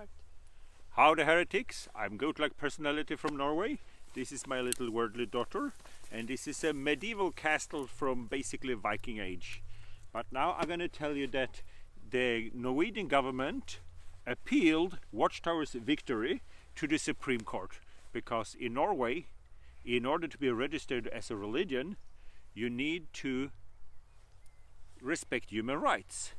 fact. How the heretics, I'm goat-like personality from Norway. This is my little worldly daughter, and this is a medieval castle from basically Viking age. But now I'm going to tell you that the Norwegian government appealed Watchtower's victory to the Supreme Court, because in Norway, in order to be registered as a religion, you need to respect human rights.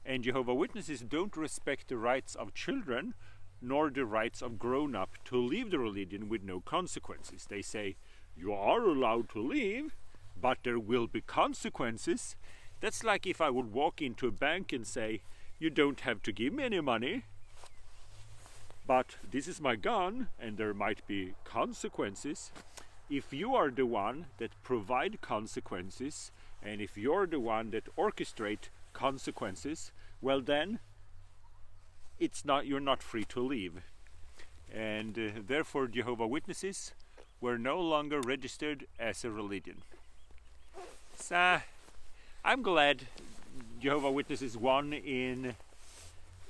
And Jehovah Witnesses don't respect the rights of children nor the rights of grown-up to leave the religion with no consequences. They say, you are allowed to leave, but there will be consequences. That's like if I would walk into a bank and say, you don't have to give me any money, but this is my gun and there might be consequences. If you are the one that provide consequences, and if you're the one that orchestrate consequences, well then you're not free to leave. And therefore Jehovah Witnesses were no longer registered as a religion. So I'm glad Jehovah Witnesses won in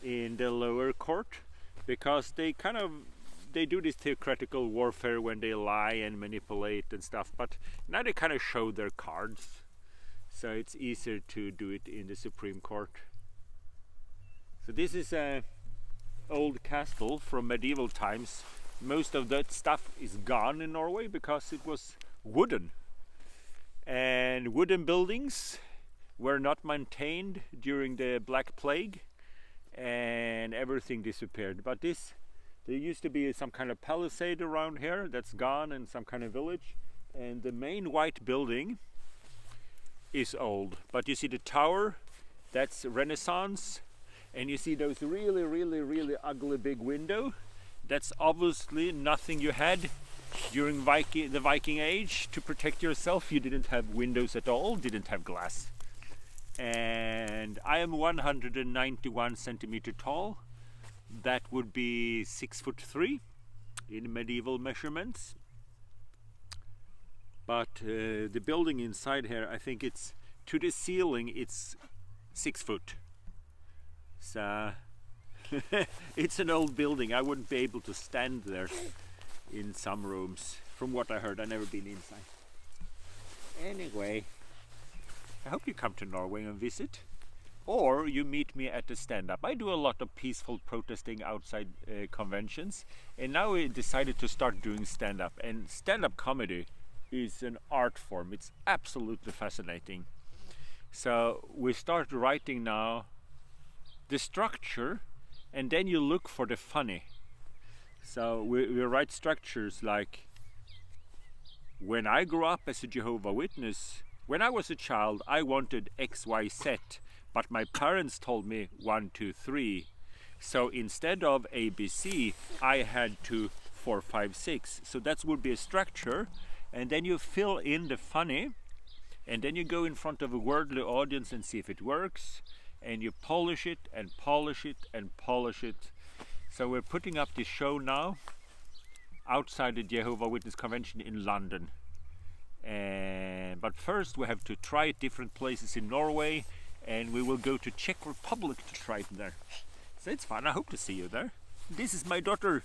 the lower court, because they do this theoretical warfare when they lie and manipulate and stuff, but now they kind of show their cards, so it's easier to do it in the Supreme Court. So this is a old castle from medieval times. Most of that stuff is gone in Norway because it was wooden, and wooden buildings were not maintained during the Black Plague and everything disappeared. But there used to be some kind of palisade around here that's gone, and some kind of village, and the main white building is old. But you see the tower, that's Renaissance, and you see those really ugly big window. That's obviously nothing you had during the Viking age to protect yourself. You didn't have windows at all, didn't have glass. And I am 191 centimeter tall. That would be 6'3" in medieval measurements. But the building inside here, I think it's to the ceiling, it's 6 foot. So it's an old building. I wouldn't be able to stand there in some rooms. From what I heard, I've never been inside. Anyway, I hope you come to Norway and visit, or you meet me at the stand-up. I do a lot of peaceful protesting outside conventions, and now we decided to start doing stand-up. And stand-up comedy is an art form. It's absolutely fascinating. So we start writing now the structure, and then you look for the funny. So we write structures like, when I grew up as a Jehovah Witness, when I was a child, I wanted XYZ, but my parents told me 1, 2, 3. So instead of ABC, I had to 4, 5, 6. So that would be a structure, and then you fill in the funny, and then you go in front of a worldly audience and see if it works, and you polish it and polish it and polish it. So we're putting up this show now outside the Jehovah Witness Convention in London. But first we have to try it different places in Norway, and we will go to Czech Republic to try it there. So it's fun. I hope to see you there. This is my daughter,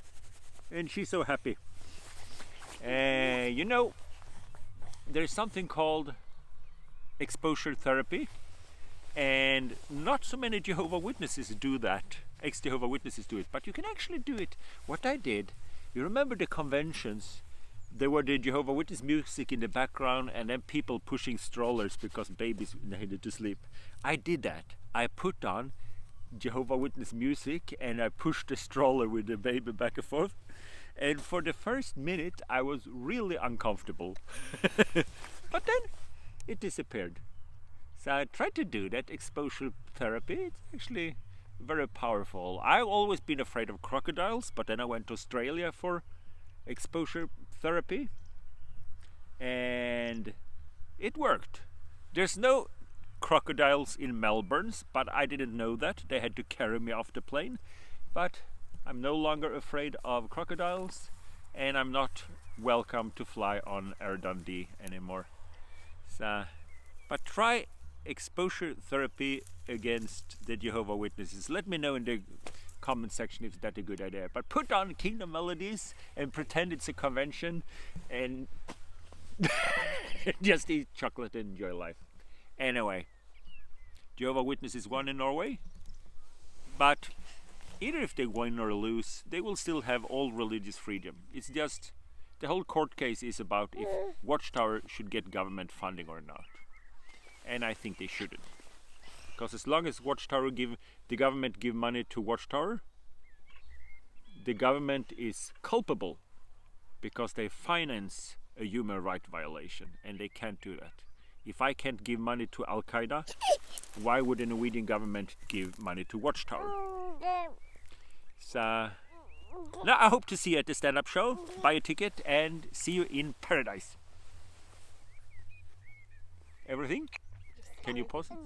and she's so happy. You know, there's something called exposure therapy, and not so many Jehovah Witnesses do that. Ex-Jehovah Witnesses do it, but you can actually do it. What I did, you remember the conventions? There were the Jehovah Witness music in the background, and then people pushing strollers because babies needed to sleep. I did that. I put on Jehovah Witness music and I pushed the stroller with the baby back and forth. And for the first minute I was really uncomfortable. But then it disappeared. So I tried to do that exposure therapy. It's actually very powerful. I've always been afraid of crocodiles, but then I went to Australia for exposure therapy and it worked. There's no crocodiles in Melbourne, but I didn't know that. They had to carry me off the plane. But I'm no longer afraid of crocodiles, and I'm not welcome to fly on Air Dundee anymore. So, but try exposure therapy against the Jehovah Witnesses. Let me know in the comment section if that's a good idea. But put on Kingdom Melodies and pretend it's a convention and just eat chocolate and enjoy life. Anyway, Jehovah Witnesses won in Norway, but either if they win or lose, they will still have all religious freedom. It's just the whole court case is about if Watchtower should get government funding or not. And I think they shouldn't. Because as long as the government give money to Watchtower, the government is culpable because they finance a human right violation, and they can't do that. If I can't give money to Al-Qaeda, why would the Norwegian government give money to Watchtower? So, now I hope to see you at the stand-up show, buy a ticket, and see you in paradise. Everything? Can you pause it?